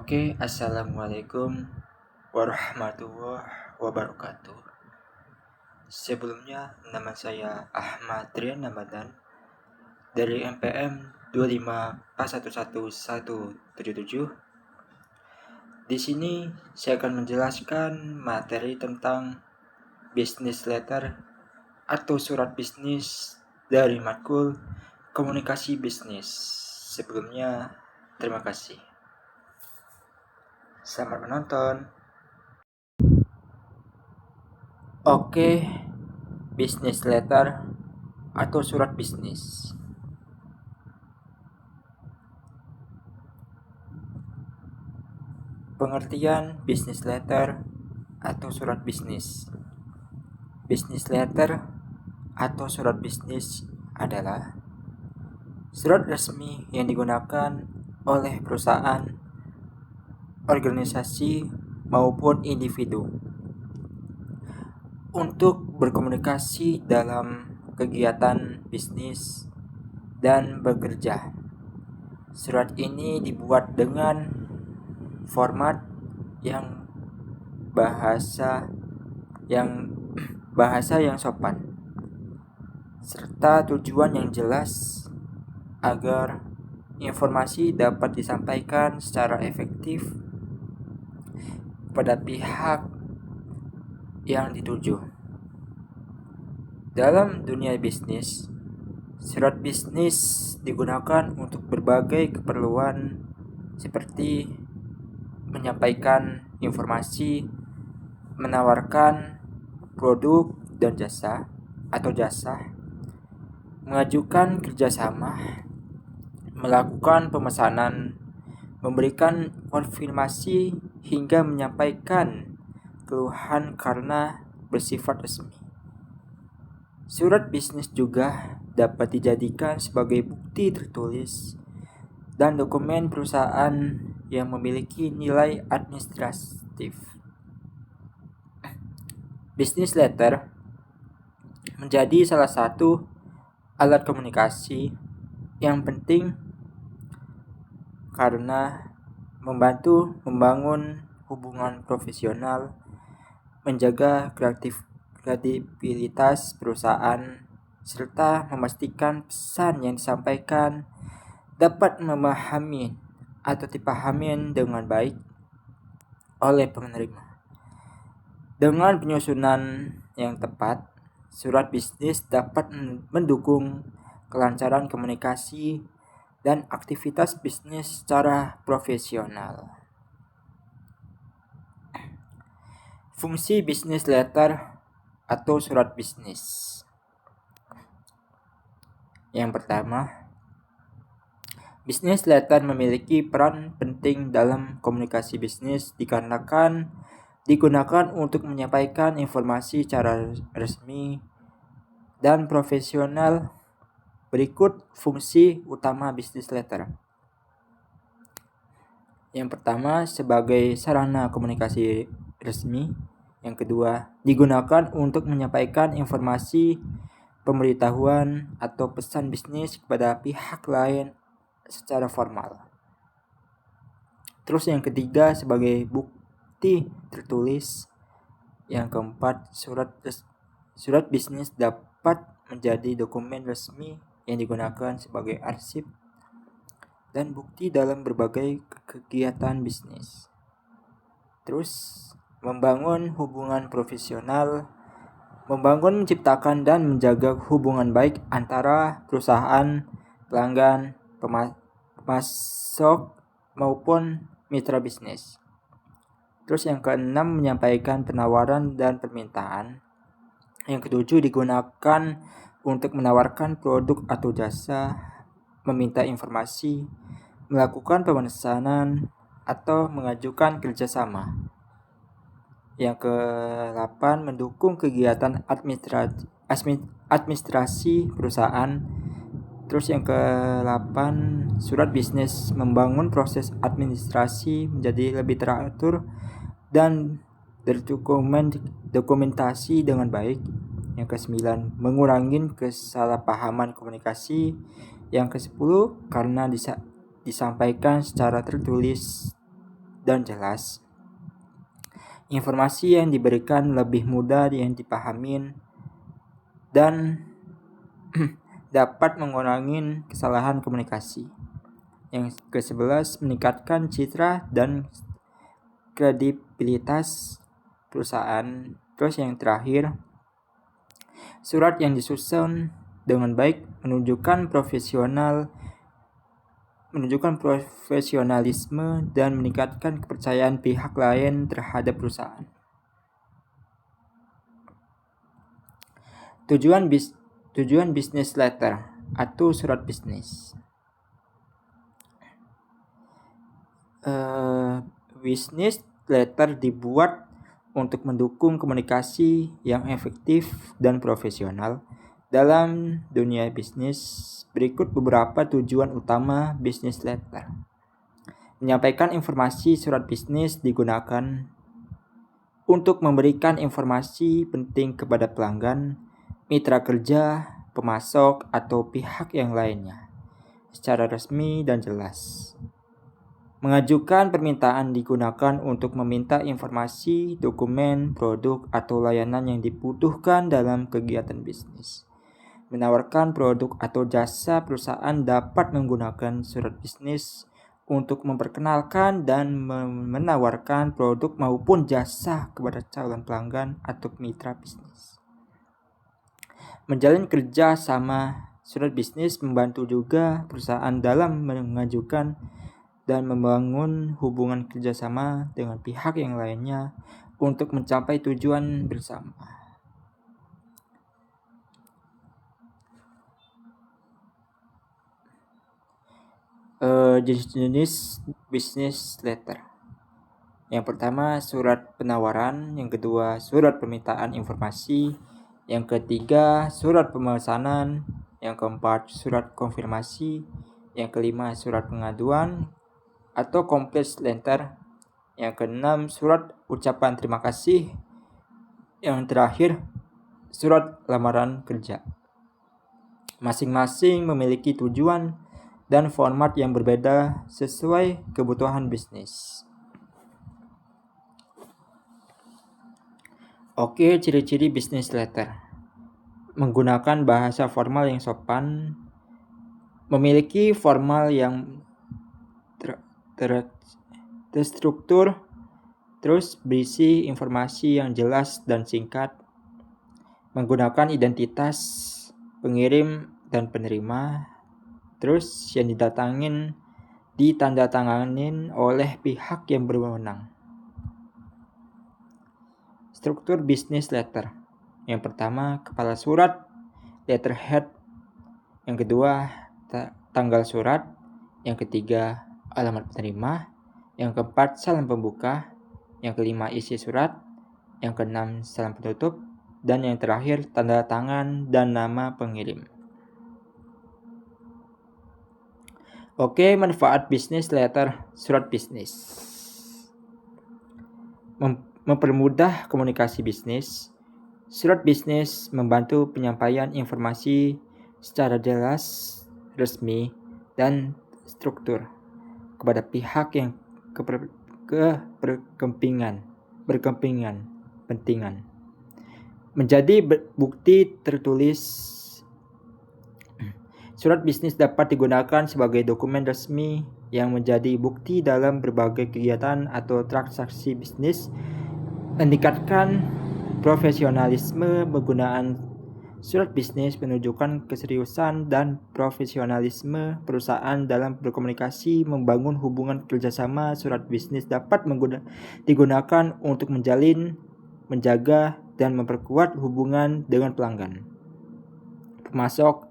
Assalamualaikum warahmatullahi wabarakatuh. Sebelumnya, nama saya Ahmad Rian Ramadan dari MPM 2541177. Di sini saya akan menjelaskan materi tentang business letter atau surat bisnis dari matkul komunikasi bisnis. Sebelumnya, terima kasih. Selamat menonton. Business letter atau surat bisnis. Pengertian business letter atau surat bisnis. Business letter atau surat bisnis adalah surat resmi yang digunakan oleh perusahaan, organisasi, maupun individu untuk berkomunikasi dalam kegiatan bisnis dan bekerja. Surat ini dibuat dengan format yang bahasa yang sopan serta tujuan yang jelas agar informasi dapat disampaikan secara efektif pada pihak yang dituju. Dalam dunia bisnis, surat bisnis digunakan untuk berbagai keperluan seperti menyampaikan informasi, menawarkan produk dan jasa, mengajukan kerjasama, melakukan pemesanan, memberikan konfirmasi, hingga menyampaikan keluhan karena bersifat resmi. Surat bisnis juga dapat dijadikan sebagai bukti tertulis dan dokumen perusahaan yang memiliki nilai administratif. Business letter menjadi salah satu alat komunikasi yang penting karena membantu membangun hubungan profesional, menjaga kredibilitas perusahaan, serta memastikan pesan yang disampaikan dapat memahami atau dipahami dengan baik oleh penerima. Dengan penyusunan yang tepat, surat bisnis dapat mendukung kelancaran komunikasi dan aktivitas bisnis secara profesional. Fungsi business letter atau surat bisnis. Yang pertama, business letter memiliki peran penting dalam komunikasi bisnis dikarenakan digunakan untuk menyampaikan informasi secara resmi dan profesional. Berikut fungsi utama business letter. Yang pertama, sebagai sarana komunikasi resmi. Yang kedua, digunakan untuk menyampaikan informasi, pemberitahuan, atau pesan bisnis kepada pihak lain secara formal. Terus yang ketiga, sebagai bukti tertulis. Yang keempat, surat bisnis dapat menjadi dokumen resmi yang digunakan sebagai arsip dan bukti dalam berbagai kegiatan bisnis. Terus, membangun hubungan profesional, menciptakan dan menjaga hubungan baik antara perusahaan, pelanggan, pemasok maupun mitra bisnis. Terus yang keenam, menyampaikan penawaran dan permintaan. Yang ketujuh, digunakan untuk menawarkan produk atau jasa, meminta informasi, melakukan pemesanan, atau mengajukan kerjasama. Yang ke-8, mendukung kegiatan administrasi perusahaan. Terus yang ke-8, surat bisnis membangun proses administrasi menjadi lebih teratur dan dokumentasi dengan baik. Yang ke-9, mengurangi kesalahpahaman komunikasi. Yang ke-10, karena disampaikan secara tertulis dan jelas. Informasi yang diberikan lebih mudah yang dipahami dan dapat mengurangi kesalahan komunikasi. Yang ke-11, meningkatkan citra dan kredibilitas perusahaan. Terus yang terakhir, surat yang disusun dengan baik menunjukkan profesionalisme dan meningkatkan kepercayaan pihak lain terhadap perusahaan. Tujuan bisnis letter atau surat bisnis. Bisnis letter dibuat untuk mendukung komunikasi yang efektif dan profesional dalam dunia bisnis. Berikut beberapa tujuan utama bisnis letter. Menyampaikan informasi. Surat bisnis digunakan untuk memberikan informasi penting kepada pelanggan, mitra kerja, pemasok, atau pihak yang lainnya secara resmi dan jelas. Mengajukan permintaan digunakan untuk meminta informasi, dokumen, produk, atau layanan yang dibutuhkan dalam kegiatan bisnis. Menawarkan produk atau jasa. Perusahaan dapat menggunakan surat bisnis untuk memperkenalkan dan menawarkan produk maupun jasa kepada calon pelanggan atau mitra bisnis. Menjalin kerja sama. Surat bisnis membantu juga perusahaan dalam mengajukan dan membangun hubungan kerjasama dengan pihak yang lainnya untuk mencapai tujuan bersama. Jenis-jenis bisnis letter. Yang pertama, surat penawaran. Yang kedua, surat permintaan informasi. Yang ketiga, surat pemesanan. Yang keempat, surat konfirmasi. Yang kelima, surat pengaduan atau complete letter. Yang keenam, surat ucapan terima kasih. Yang terakhir, surat lamaran kerja. Masing-masing memiliki tujuan dan format yang berbeda sesuai kebutuhan bisnis. Oke, ciri-ciri bisnis letter. Menggunakan bahasa formal yang sopan, memiliki formal yang terstruktur, terus berisi informasi yang jelas dan singkat, menggunakan identitas pengirim dan penerima, terus yang ditandatanganin oleh pihak yang berwenang. Struktur bisnis letter. Yang pertama, kepala surat, letterhead. Yang kedua, tanggal surat. Yang ketiga, alamat penerima. Yang keempat, salam pembuka. Yang kelima, isi surat. Yang keenam, salam penutup. Dan yang terakhir, tanda tangan dan nama pengirim. Oke, manfaat bisnis letter surat bisnis. Mempermudah komunikasi bisnis. Surat bisnis membantu penyampaian informasi secara jelas, resmi, dan struktur kepada pihak yang berkepentingan. Menjadi bukti tertulis. Surat bisnis dapat digunakan sebagai dokumen resmi yang menjadi bukti dalam berbagai kegiatan atau transaksi bisnis. Meningkatkan profesionalisme. Penggunaan surat bisnis menunjukkan keseriusan dan profesionalisme perusahaan dalam berkomunikasi, membangun hubungan kerjasama. Surat bisnis dapat digunakan untuk menjalin, menjaga, dan memperkuat hubungan dengan pelanggan, pemasok,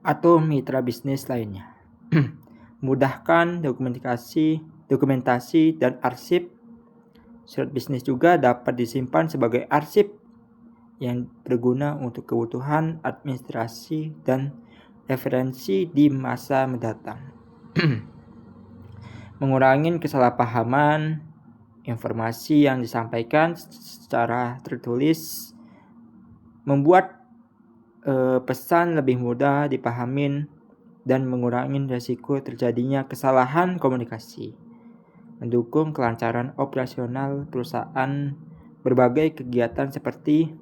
atau mitra bisnis lainnya. Mudahkan dokumentasi dan arsip. Surat bisnis juga dapat disimpan sebagai arsip yang berguna untuk kebutuhan administrasi dan referensi di masa mendatang. Mengurangi kesalahpahaman. Informasi yang disampaikan secara tertulis membuat pesan lebih mudah dipahamin dan mengurangi risiko terjadinya kesalahan komunikasi. mendukung kelancaran operasional perusahaan berbagai kegiatan seperti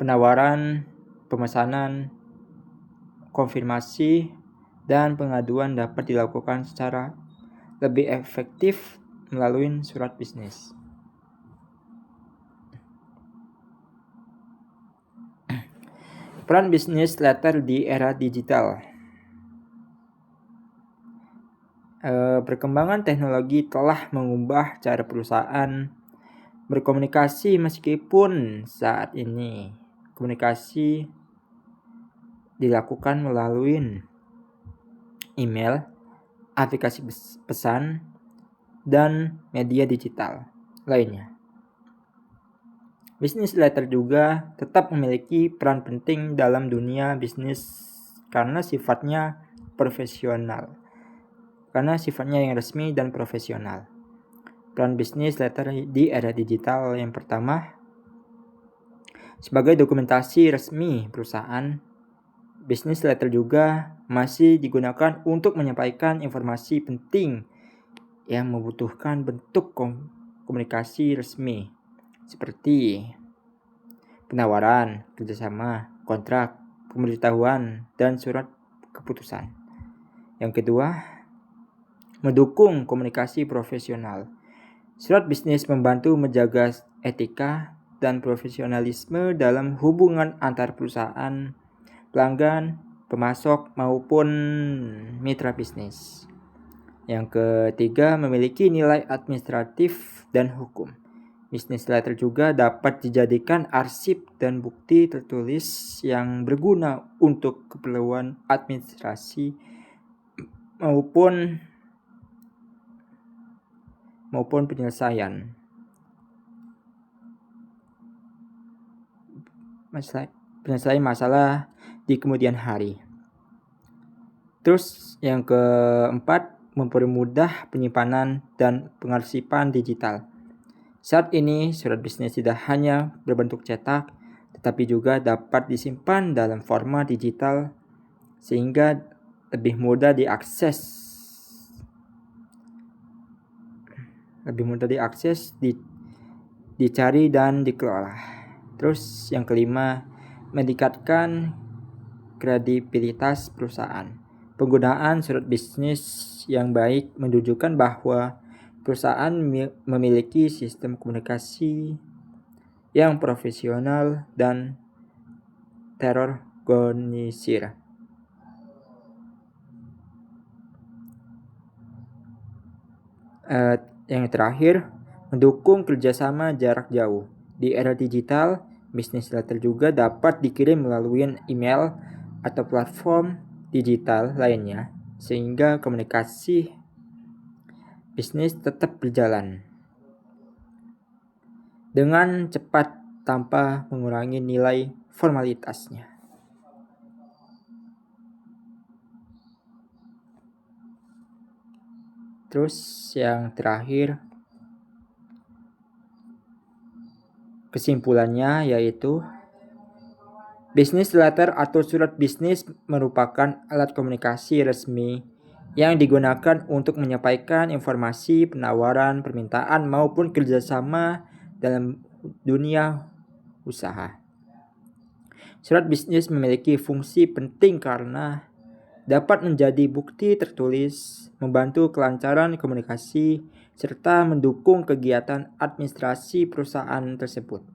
penawaran, pemesanan, konfirmasi, dan pengaduan dapat dilakukan secara lebih efektif melalui surat bisnis. Peran bisnis letter di era digital. Perkembangan teknologi telah mengubah cara perusahaan berkomunikasi, meskipun saat ini komunikasi dilakukan melalui email, aplikasi pesan, dan media digital lainnya. Bisnis letter juga tetap memiliki peran penting dalam dunia bisnis karena sifatnya yang resmi dan profesional. Peran bisnis letter di era digital yang pertama, sebagai dokumentasi resmi perusahaan, bisnis letter juga masih digunakan untuk menyampaikan informasi penting yang membutuhkan bentuk komunikasi resmi seperti penawaran, kerjasama, kontrak, pemberitahuan, dan surat keputusan. Yang kedua, mendukung komunikasi profesional. Surat bisnis membantu menjaga etika dan profesionalisme dalam hubungan antar perusahaan, pelanggan, pemasok, maupun mitra bisnis. Yang ketiga, memiliki nilai administratif dan hukum. Bisnis letter juga dapat dijadikan arsip dan bukti tertulis yang berguna untuk keperluan administrasi maupun penyelesaian masalah di kemudian hari. Terus yang keempat, mempermudah penyimpanan dan pengarsipan digital. Saat ini surat bisnis tidak hanya berbentuk cetak, tetapi juga dapat disimpan dalam format digital sehingga lebih mudah diakses, dicari dan dikelola. Terus yang kelima, meningkatkan kredibilitas perusahaan. Penggunaan surat bisnis yang baik menunjukkan bahwa perusahaan memiliki sistem komunikasi yang profesional dan terorganisir. Yang terakhir, mendukung kerjasama jarak jauh. Di era digital, bisnis letter juga dapat dikirim melalui email atau platform digital lainnya, sehingga komunikasi bisnis tetap berjalan dengan cepat tanpa mengurangi nilai formalitasnya. Terus yang terakhir, kesimpulannya yaitu bisnis letter atau surat bisnis merupakan alat komunikasi resmi yang digunakan untuk menyampaikan informasi, penawaran, permintaan, maupun kerjasama dalam dunia usaha. Surat bisnis memiliki fungsi penting karena dapat menjadi bukti tertulis, membantu kelancaran komunikasi, serta mendukung kegiatan administrasi perusahaan tersebut.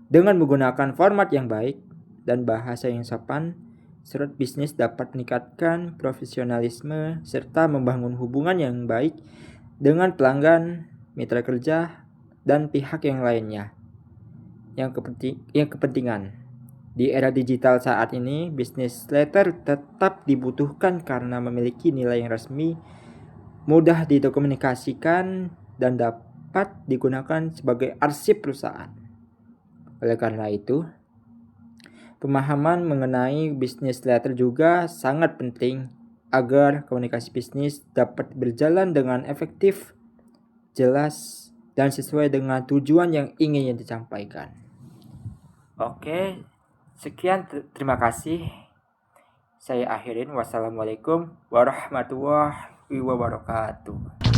Dengan menggunakan format yang baik dan bahasa yang sopan, surat bisnis dapat meningkatkan profesionalisme serta membangun hubungan yang baik dengan pelanggan, mitra kerja, dan pihak yang lainnya yang kepentingan. Di era digital saat ini, bisnis letter tetap dibutuhkan karena memiliki nilai yang resmi, mudah didokumentasikan, dan dapat digunakan sebagai arsip perusahaan. Oleh karena itu, pemahaman mengenai bisnis letter juga sangat penting agar komunikasi bisnis dapat berjalan dengan efektif, jelas, dan sesuai dengan tujuan yang ingin disampaikan. Oke, sekian, terima kasih. Saya akhirin. Wassalamualaikum warahmatullahi wabarakatuh.